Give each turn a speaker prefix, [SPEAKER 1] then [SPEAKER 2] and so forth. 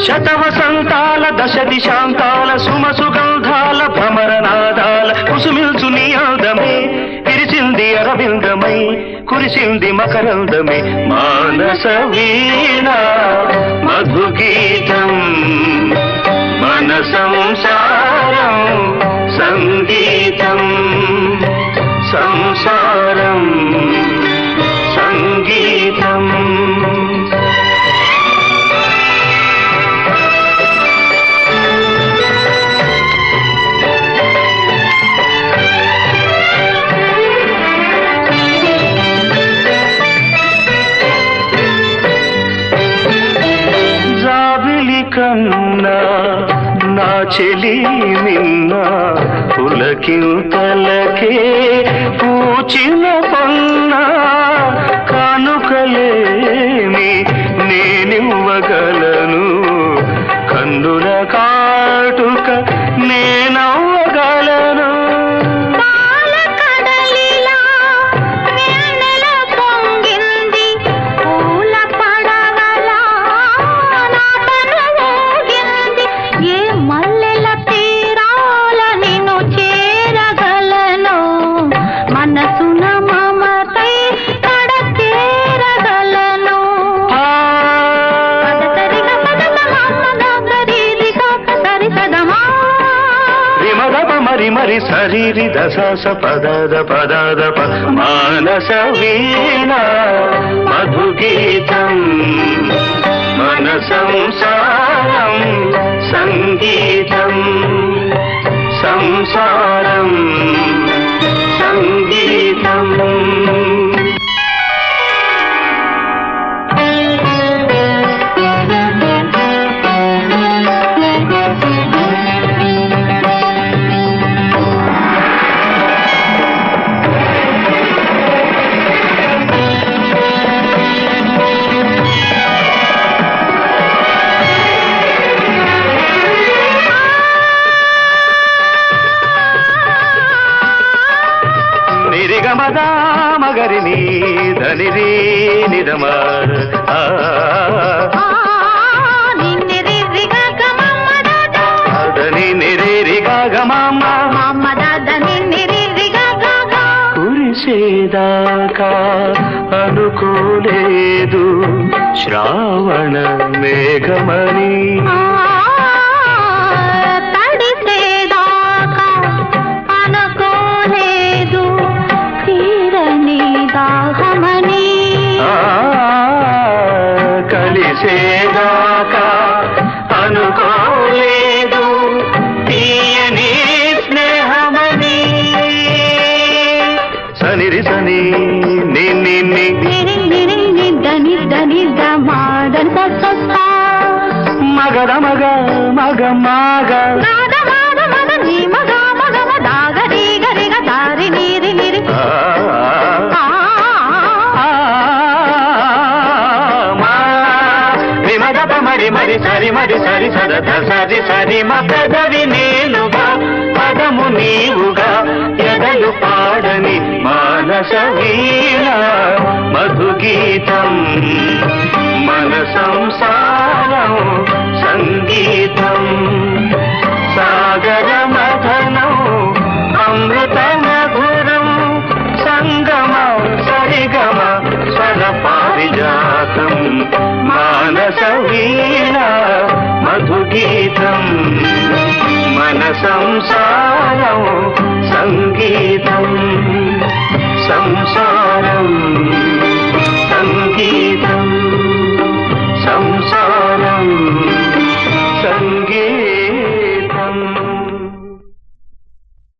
[SPEAKER 1] శతవసంతాల దశ దిశాంతాల సుమసుగంధాల భ్రమరనాదాల కుసుమిల్చు నీ అందమే విరిసింది అరవిందమై కురిసింది మకరందమే మానస వీణ మధుగీతం మన సంసారం సంగీతం సంసారం సంగీతం. కన్నా నా చెలి నిన్న పులకింతలకే పూచిన పన్నా కానుకలేని నేనివ్వగలను కన్నుల కాటుక నేనవ్వగలను. మరి మరి శరీరి దశ పదద పదద మానస వీణ మధుగీతం మన సంసారం సంగీతం సంసారం సంగీతం. మగరిని ధనిరి నిదమార్ కలిసేదాకా అనుకోలేదు శ్రావణ మేఘమని.
[SPEAKER 2] తడిసేదాకా అనుకోలేదు తీరని దాహమని.
[SPEAKER 1] కలిసేదాకా అనుకోలేదు తీయని స్నేహమని. సనిరి సని నిన్ని
[SPEAKER 2] దని దని దమాదని సస్సా
[SPEAKER 1] మగద మగ మగ మగ
[SPEAKER 2] నాద మాద మద నీ మగ మగ మదాగ రీగ రిగ దారి నీరి నిరి.
[SPEAKER 1] మరి మరి సరి మరి సరి సదత సరి సరి మదవి నేనుగా పదము నీవుగా ఎదలు పాడని మానస వీణ మధుగీతం మన సంసారం సంగీతం సాగర మథనం అమృత మధురం సంగమ సరిగమ స్వర పారిజాతం మానస వీణ మధుగీతం మన సంసారం సంగీతం సంసార